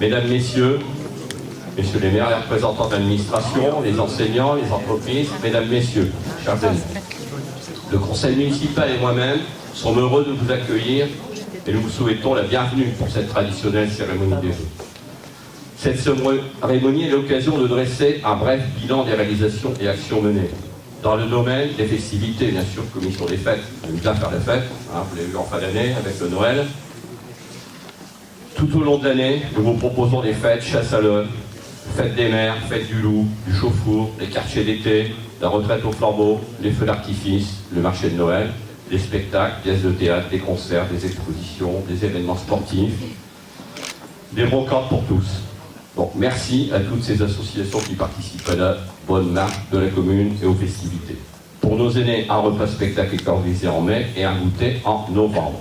Mesdames, Messieurs les maires, les représentants de l'administration, les enseignants, les entreprises, Mesdames, Messieurs, chers amis, le conseil municipal et moi-même sommes heureux de vous accueillir et nous vous souhaitons la bienvenue pour cette traditionnelle cérémonie des vœux. Cette cérémonie est l'occasion de dresser un bref bilan des réalisations et actions menées. Dans le domaine des festivités, bien sûr, commission des fêtes, on aime bien faire les fêtes, vous l'avez vu en fin d'année avec le Noël. Tout au long de l'année, nous vous proposons des fêtes, chasse à l'œuf, fête des mers, fête du loup, du chauffour, les quartiers d'été, la retraite au flambeau, les feux d'artifice, le marché de Noël, des spectacles, pièces de théâtre, des concerts, des expositions, des événements sportifs, des brocantes pour tous. Donc merci à toutes ces associations qui participent à la bonne marche de la commune et aux festivités. Pour nos aînés, un repas spectacle est organisé en mai et un goûter en novembre.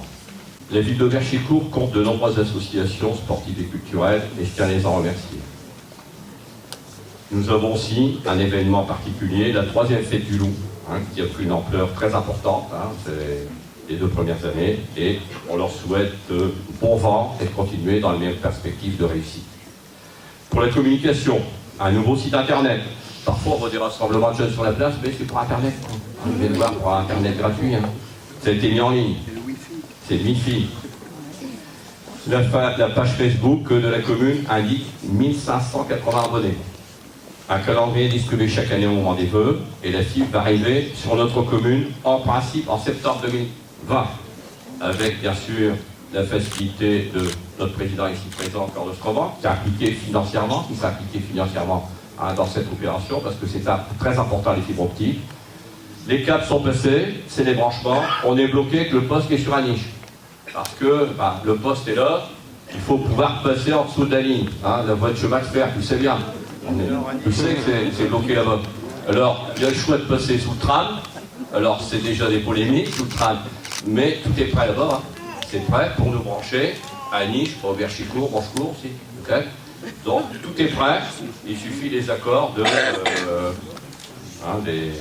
La ville d'Auberchicourt compte de nombreuses associations sportives et culturelles et je tiens à les en remercier. Nous avons aussi un événement particulier, la 3e fête du loup, qui a pris une ampleur très importante, c'est les 2 premières années, et on leur souhaite bon vent et de continuer dans les meilleures perspectives de réussite. Pour la communication, un nouveau site internet. Parfois on voit des rassemblements de jeunes sur la place, mais c'est pour internet. Vous venez de voir pour internet gratuit. Ça a été mis en ligne. C'est le Wi-Fi. La page Facebook de la commune indique 1580 abonnés. Un calendrier distribué chaque année au moment des vœux, et la cible va arriver sur notre commune en principe en septembre 2020, avec bien sûr la facilité de notre président ici présent, Carlos Roman, qui s'est impliqué financièrement dans cette opération, parce que c'est très important les fibres optiques. Les câbles sont passés, c'est les branchements, on est bloqué avec le poste qui est sur un niche. Parce que le poste est là, il faut pouvoir passer en dessous de la ligne. La voie de chemin de fer, tu sais bien. Tu sais que c'est bloqué là-bas. Alors, il y a le choix de passer sous le tram. Alors, c'est déjà des polémiques sous le tram. Mais tout est prêt là-bas. C'est prêt pour nous brancher à Niche, à Auberchicourt, Branchecourt aussi. Okay. Donc, tout est prêt. Il suffit des accords de, des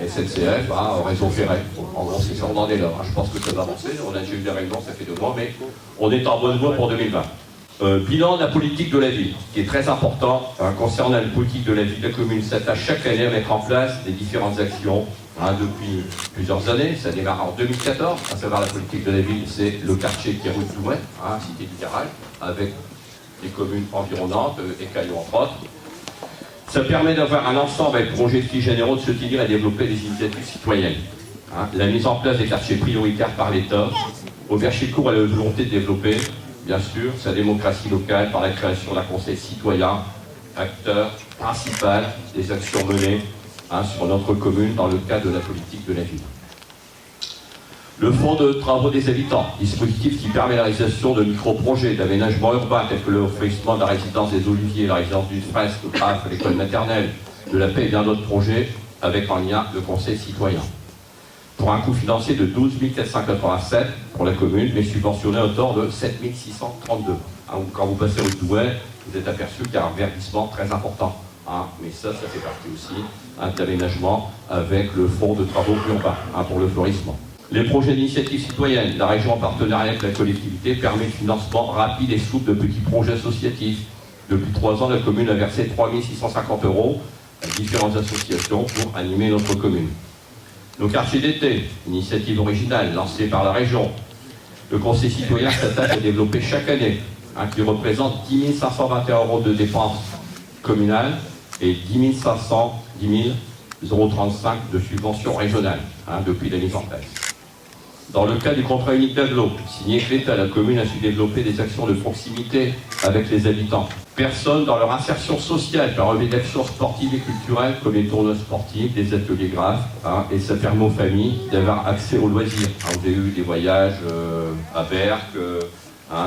SNCF, au réseau ferré. En gros, c'est ça, on en est là. Je pense que ça va avancer. On a déjà eu des réunions, ça fait 2 mois, mais on est en bonne voie pour 2020. Bilan de la politique de la ville, qui est très important concernant la politique de la ville. La commune s'attache chaque année à mettre en place des différentes actions depuis plusieurs années. Ça démarre en 2014, à savoir la politique de la ville, c'est le quartier qui est rue de Douai, cité du Garage, avec les communes environnantes, et Caillou entre autres. Ça permet d'avoir un ensemble avec projets de généraux de se tenir et développer des initiatives citoyennes. La mise en place des quartiers prioritaires par l'État. Auberchicourt a la volonté de développer, bien sûr, sa démocratie locale par la création d'un conseil citoyen, acteur principal des actions menées sur notre commune dans le cadre de la politique de la ville. Le fonds de travaux des habitants, dispositif qui permet la réalisation de micro-projets d'aménagement urbain tels que le refroidissement de la résidence des Oliviers, la résidence du Fresque, l'école maternelle, de la paix et bien d'autres projets avec en lien le conseil citoyen. Pour un coût financier de 12 487 pour la commune, mais subventionné à hauteur de 7 632. Quand vous passez au Douai, vous êtes aperçu qu'il y a un verdissement très important. Mais ça fait partie aussi de l'aménagement avec le fonds de travaux urbains pour le florissement. Les projets d'initiative citoyenne, la région en partenariat avec la collectivité permet le financement rapide et souple de petits projets associatifs. Depuis 3 ans, la commune a versé 3 650 € à différentes associations pour animer notre commune. Nos quartiers d'été, initiative originale lancée par la région. Le conseil citoyen s'attache à développer chaque année, qui représente 10 521 € de dépenses communales et 10 035 € de subventions régionales depuis la mise en place. Dans le cas du contrat unique d'agglo, signé avec l'État, la commune a su développer des actions de proximité avec les habitants. Personnes dans leur insertion sociale par un d'actions sportives et culturelles comme les tournois sportifs, les ateliers graphes, et ça permet aux familles d'avoir accès aux loisirs. Vous avez eu des voyages à Berck,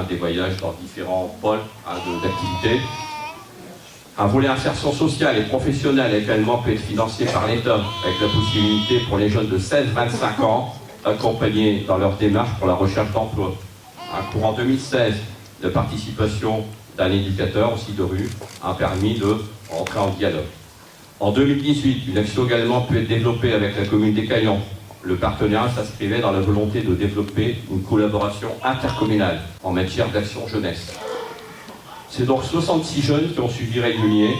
des voyages dans différents pôles d'activités. Un volet insertion sociale et professionnelle également peut être financé par l'État, avec la possibilité pour les jeunes de 16-25 ans accompagnés dans leur démarche pour la recherche d'emploi. Courant 2016, la participation d'un éducateur aussi de rue a permis de rentrer en dialogue. En 2018, une action également peut être développée avec la commune des Caillons. Le partenariat s'inscrivait dans la volonté de développer une collaboration intercommunale en matière d'action jeunesse. C'est donc 66 jeunes qui ont suivi régulier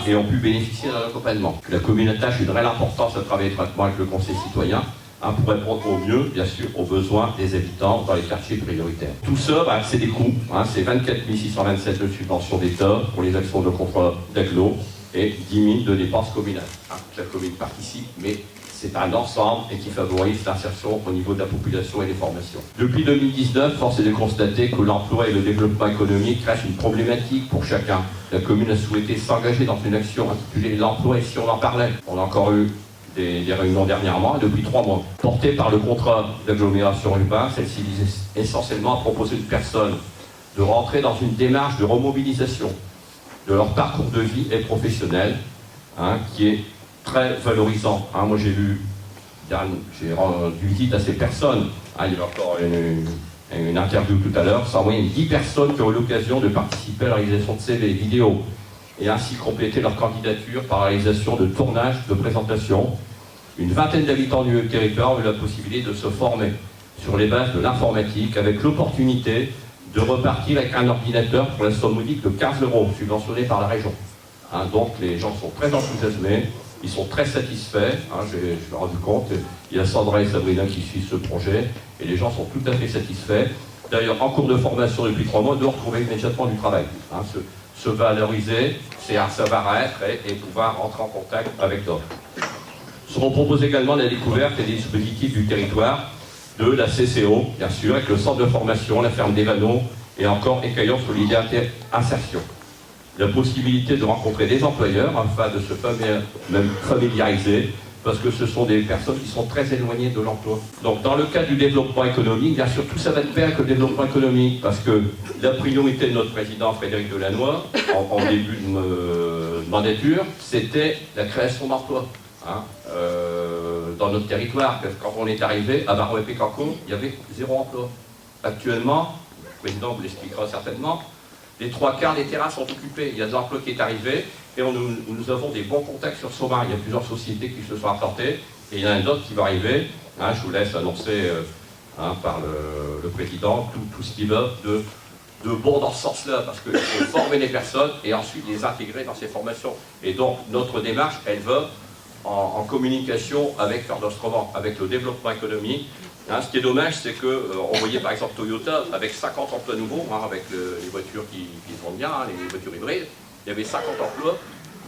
et ont pu bénéficier d'un accompagnement. La commune attache une réelle importance à travailler étroitement avec le conseil citoyen pour répondre au mieux, bien sûr, aux besoins des habitants dans les quartiers prioritaires. Tout ça, c'est des coûts. C'est 24 627 de subventions d'État pour les actions de contrôle d'agglo et 10 000 de dépenses communales. La commune participe, mais c'est un ensemble et qui favorise l'insertion au niveau de la population et des formations. Depuis 2019, force est de constater que l'emploi et le développement économique restent une problématique pour chacun. La commune a souhaité s'engager dans une action intitulée l'emploi et si on en parlait. On a encore eu des réunions dernièrement, depuis 3 mois. Portée par le contrat d'agglomération urbain, celle-ci vise essentiellement à proposer aux personnes de rentrer dans une démarche de remobilisation de leur parcours de vie et professionnel, qui est très valorisant. Moi j'ai rendu visite à ces personnes. Il y avait encore une interview tout à l'heure. C'est en moyenne 10 personnes qui ont eu l'occasion de participer à la réalisation de CV vidéos et ainsi compléter leur candidature par la réalisation de tournages, de présentations. Une vingtaine d'habitants du territoire ont eu la possibilité de se former sur les bases de l'informatique avec l'opportunité de repartir avec un ordinateur pour la somme modique de 15 € subventionné par la région. Donc les gens sont très enthousiasmés, ils sont très satisfaits. Je me suis rendu compte, il y a Sandra et Sabrina qui suivent ce projet et les gens sont tout à fait satisfaits. D'ailleurs, en cours de formation depuis 3 mois, de retrouver immédiatement du travail. Se valoriser, c'est un savoir-être et pouvoir rentrer en contact avec d'autres. Seront proposés également la découverte et des dispositifs du territoire de la CCO, bien sûr, avec le centre de formation, la ferme des Vanneaux et encore Écaillon Solidarité Insertion. La possibilité de rencontrer des employeurs afin de se familiariser, parce que ce sont des personnes qui sont très éloignées de l'emploi. Donc dans le cadre du développement économique, bien sûr, tout ça va de pair avec le développement économique, parce que la priorité de notre président Frédéric Delannoy, en début de mandature, c'était la création d'emplois. Dans notre territoire, quand on est arrivé à Baron-et-Pécancourt, il y avait 0 emploi. Actuellement, le président vous l'expliquera certainement, les 3/4 des terrains sont occupés. Il y a de l'emploi qui est arrivé et nous avons des bons contacts sur Saumur. Il y a plusieurs sociétés qui se sont apportées et il y en a d'autres qui vont arriver. Je vous laisse annoncer par le président tout ce qui va de bon dans ce sens-là, parce qu'il faut former les personnes et ensuite les intégrer dans ces formations. Et donc notre démarche, elle va en communication avec avec le développement économique. Ce qui est dommage, c'est qu'on voyait par exemple Toyota avec 50 emplois nouveaux, avec les voitures qui vont bien, les voitures hybrides. Il y avait 50 emplois,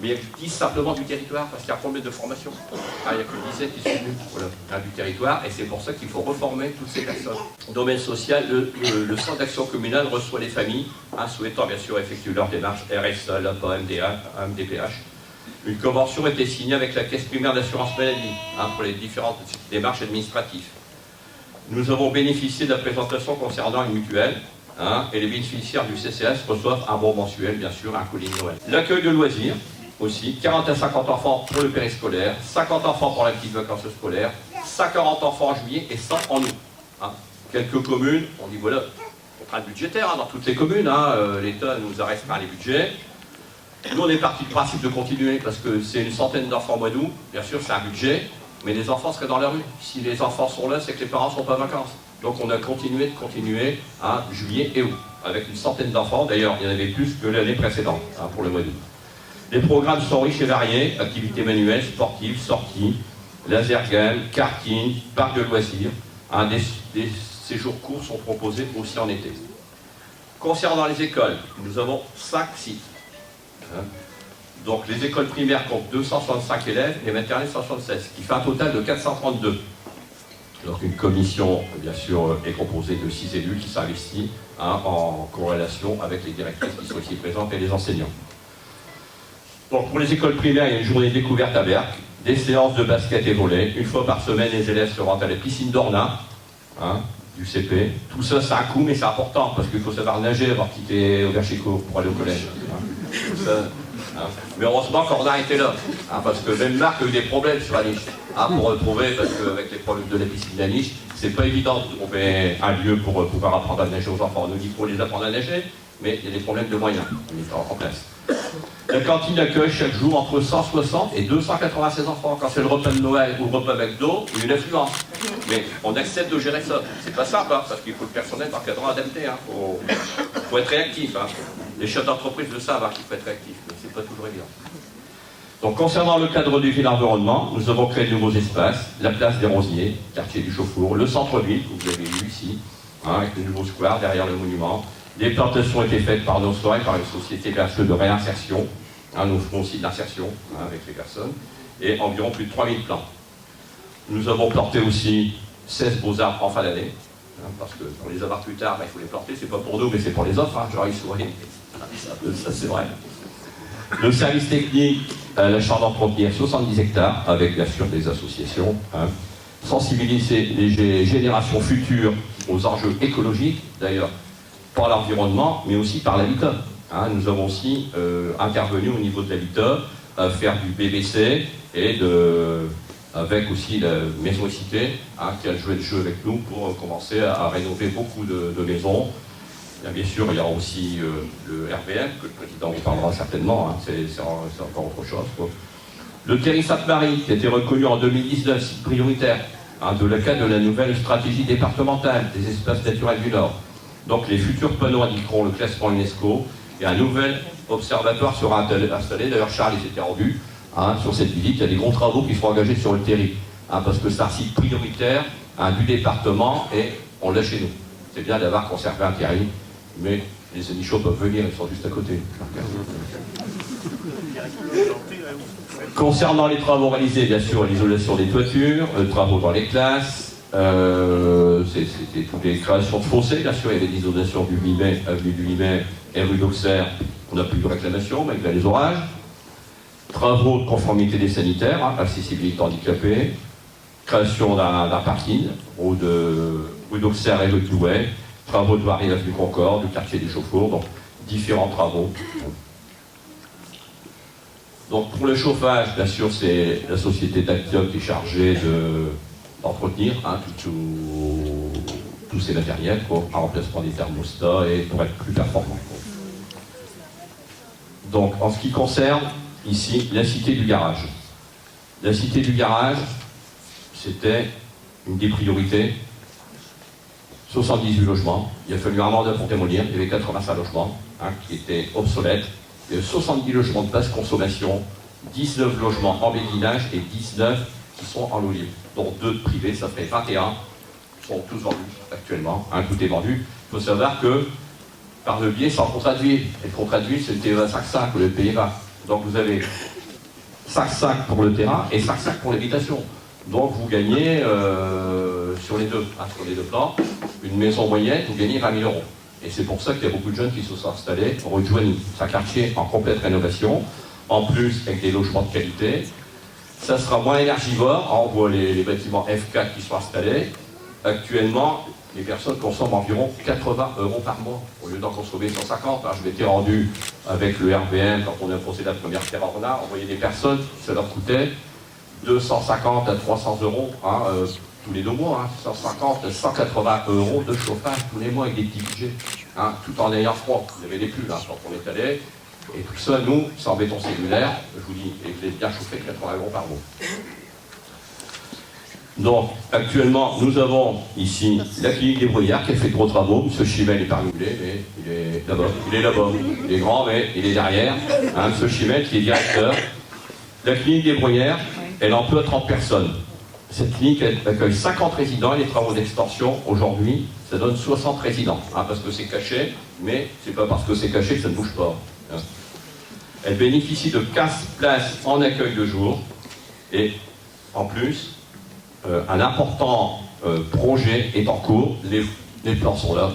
mais ils disent simplement du territoire, parce qu'il y a un problème de formation. Il n'y a que 17 qui sont venus du territoire, et c'est pour ça qu'il faut reformer toutes ces personnes. Domaine social, le centre d'action communale reçoit les familles, souhaitant bien sûr effectuer leur démarche RSA, l'APA, MDPH. Une convention a été signée avec la Caisse primaire d'assurance maladie pour les différentes démarches administratives. Nous avons bénéficié de la présentation concernant une mutuelle et les bénéficiaires du CCS reçoivent un bon mensuel, bien sûr, un colis de Noël. L'accueil de loisirs aussi, 40 à 50 enfants pour le périscolaire, 50 enfants pour la petite vacances scolaires, 50 enfants en juillet et 100 en août. Quelques communes, on dit voilà, contrainte budgétaire dans toutes les communes, l'État nous arrête par les budgets. Nous, on est parti du principe de continuer parce que c'est une centaine d'enfants au mois d'août. Bien sûr, c'est un budget, mais les enfants seraient dans la rue. Si les enfants sont là, c'est que les parents ne sont pas en vacances. Donc, on a continué juillet et août, avec une centaine d'enfants. D'ailleurs, il y en avait plus que l'année précédente pour le mois d'août. Les programmes sont riches et variés, activités manuelles, sportives, sorties, laser game, karting, parc de loisirs. Des séjours courts sont proposés aussi en été. Concernant les écoles, nous avons 5 sites. Donc les écoles primaires comptent 265 élèves et les maternelles 176, ce qui fait un total de 432. Donc une commission, bien sûr, est composée de 6 élus qui s'investissent en corrélation avec les directrices qui sont ici présentes et les enseignants. Donc pour les écoles primaires, il y a une journée découverte à Berck, des séances de basket et volley. Une fois par semaine, les élèves se rendent à la piscine d'Ornain, du CP. Tout ça, c'est un coût, mais c'est important, parce qu'il faut savoir nager, avoir quitté Auverchicourt pour aller au collège. Mais heureusement qu'Ornain était là, parce que même Marc a eu des problèmes sur la niche, pour retrouver, parce qu'avec les problèmes de la piscine de la niche, c'est pas évident de trouver un lieu pour pouvoir apprendre à nager aux enfants. On nous dit qu'il faut les apprendre à nager, mais il y a des problèmes de moyens en place. La cantine accueille chaque jour entre 160 et 296 enfants. Quand c'est le repas de Noël ou le repas McDo, il y a une affluence. Mais on accepte de gérer ça. C'est pas simple, parce qu'il faut le personnel d'encadrement adapté. Faut être réactif. Les chefs d'entreprise le savent, qu'il faut être réactif, mais c'est pas toujours évident. Donc, concernant le cadre de vie et l'environnement, nous avons créé de nouveaux espaces, la place des Rosiers, quartier du Chauffour, le centre-ville, que vous avez vu ici, avec le nouveau square derrière le monument. Des plantations ont été faites par nos soins, par une société de réinsertion. Nous ferons aussi de l'insertion avec les personnes, et environ plus de 3000 plants. Nous avons planté aussi 16 beaux arbres en fin d'année, parce que pour les avoir plus tard, il faut les planter, c'est pas pour nous, mais c'est pour les autres, genre ils sourient. Ça c'est vrai. Le service technique, la chambre d'entretenir 70 hectares, avec bien sûr des associations. Sensibiliser les générations futures aux enjeux écologiques, d'ailleurs par l'environnement, mais aussi par l'habitat. Nous avons aussi intervenu au niveau de l'habitat, à faire du BBC et avec aussi la Maison Cité, qui a joué le jeu avec nous pour commencer à rénover beaucoup de maisons. Bien sûr, il y aura aussi le RBM, que le président vous parlera certainement, c'est encore autre chose, quoi. Le Terri Sainte-Marie, qui a été reconnu en 2019, site prioritaire, de le cas de la nouvelle stratégie départementale des espaces naturels du Nord. Donc les futurs panneaux indiqueront le classement UNESCO, et un nouvel observatoire sera installé. D'ailleurs, Charles il s'était rendu sur cette visite. Il y a des gros travaux qui seront engagés sur le Terri, parce que c'est un site prioritaire du département, et on l'a chez nous. C'est bien d'avoir conservé un Terri, mais les Anichaux peuvent venir, ils sont juste à côté. Concernant les travaux réalisés, bien sûr, l'isolation des toitures, travaux dans les classes, c'était toutes les créations de fossés, bien sûr, il y avait l'isolation du Limet, avenue du Limet et rue d'Auxerre, on n'a plus de réclamation, malgré les orages. Travaux de conformité des sanitaires, accessibilité handicapée, création d'un parking, rue d'Auxerre et rue de Douai, travaux de voirie avenue Concorde, du quartier des Chauffours, donc différents travaux. Donc pour le chauffage, bien sûr, c'est la société d'Actium qui est chargée d'entretenir tous ces matériels, en remplacement des thermostats et pour être plus performant. Donc en ce qui concerne ici la cité du garage. La cité du garage, c'était une des priorités. 78 logements. Il a fallu un mandat pour démolir. Il y avait 85 logements qui étaient obsolètes. Il y a 70 logements de basse consommation, 19 logements en béguinage et 19 qui sont en loyer. Donc 2 privés, ça fait 21. Ils sont tous vendus actuellement. Tout est vendu. Il faut savoir que par le biais, c'est en contrat de ville. Et le contrat de ville, c'est le TEA 5.5 ou le PEVA. Donc vous avez 5.5 pour le terrain et 5.5 pour l'habitation. Donc vous gagnez sur les deux plans, une maison moyenne, vous gagnez 20 000 €. Et c'est pour ça qu'il y a beaucoup de jeunes qui se sont installés rue de Joigny. C'est un quartier en complète rénovation, en plus avec des logements de qualité. Ça sera moins énergivore, on voit les bâtiments F4 qui sont installés. Actuellement, les personnes consomment environ 80 € par mois, au lieu d'en consommer 150. Alors, je m'étais rendu avec le RBM quand on a posé la première pierre en renard, on voyait des personnes, ça leur coûtait 250 à 300 € tous les 2 mois, 150 à 180 € de chauffage tous les mois avec des petits budgets, tout en ayant froid. Il y avait des pulls quand on est allé, et tout ça, nous, c'est en béton cellulaire, je vous dis, et je l'ai bien chauffé 80 € par mois. Donc, actuellement, nous avons ici la clinique des Bruyères qui a fait de gros travaux. M. Chimel est parmi nous, mais il est là-bas. Il est grand, mais il est derrière. M. Chimel qui est directeur. La clinique des Bruyères, elle emploie 30 personnes. Cette clinique accueille 50 résidents et les travaux d'extension, aujourd'hui, ça donne 60 résidents. Parce que c'est caché, mais c'est pas parce que c'est caché que ça ne bouge pas. Elle bénéficie de 15 places en accueil de jour. Et en plus, un important projet est en cours. Les plans sont là.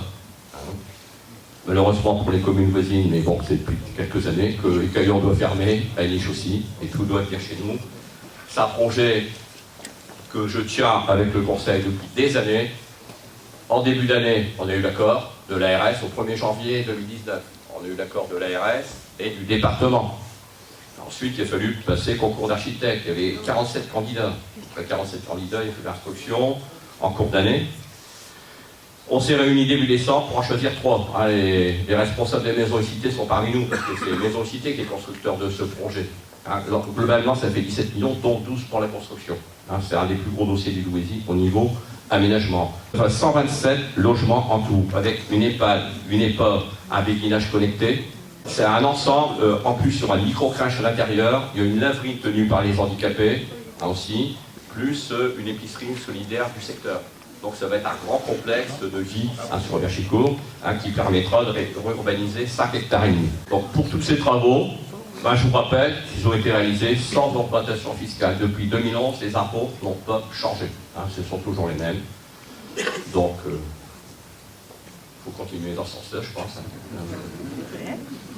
Malheureusement pour les communes voisines, mais bon, c'est depuis quelques années que les Caillons doit fermer, à Niche aussi, et tout doit venir chez nous. C'est un projet que je tiens avec le Conseil depuis des années. En début d'année, on a eu l'accord de l'ARS au 1er janvier 2019. On a eu l'accord de l'ARS et du département. Ensuite, il a fallu passer concours d'architecte. Il y avait 47 candidats. Après 47 candidats, il y a fait l'instruction en cours d'année. On s'est réunis début décembre pour en choisir 3. Les responsables des maisons et cités sont parmi nous, parce que c'est les maisons et cités qui est constructeur de ce projet. Alors, globalement, ça fait 17 millions, dont 12 pour la construction. C'est un des plus gros dossiers du Louisie au niveau aménagement. Enfin, 127 logements en tout, avec une EHPAD, un béguinage connecté, C'est un ensemble, en plus sur un micro-crèche à l'intérieur, il y a une laverie tenue par les handicapés, aussi, plus une épicerie solidaire du secteur. Donc ça va être un grand complexe de vie sur Verchicourt qui permettra de urbaniser 5 hectares et demi. Donc pour tous ces travaux, je vous rappelle qu'ils ont été réalisés sans augmentation fiscale. Depuis 2011, les impôts n'ont pas changé. Ce sont toujours les mêmes. Donc il faut continuer dans ce sens-là, je pense.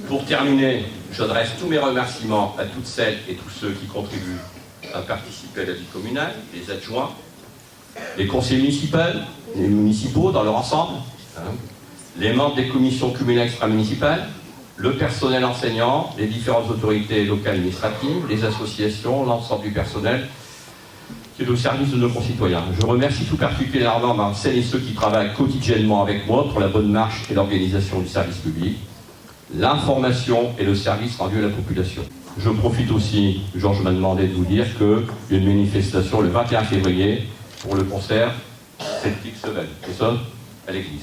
Pour terminer, j'adresse tous mes remerciements à toutes celles et tous ceux qui contribuent à participer à la vie communale, les adjoints, les conseillers municipaux dans leur ensemble, les membres des commissions communales extra-municipales, le personnel enseignant, les différentes autorités locales administratives, les associations, l'ensemble du personnel qui est au service de nos concitoyens. Je remercie tout particulièrement celles et ceux qui travaillent quotidiennement avec moi pour la bonne marche et l'organisation du service public, l'information et le service rendu à la population. Je profite aussi, Georges m'a demandé de vous dire qu'il y a une manifestation le 21 février pour le concert Celtic Seven, c'est ça, à l'église.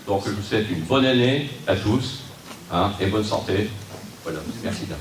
Donc je vous souhaite une bonne année à tous et bonne santé. Voilà, merci bien.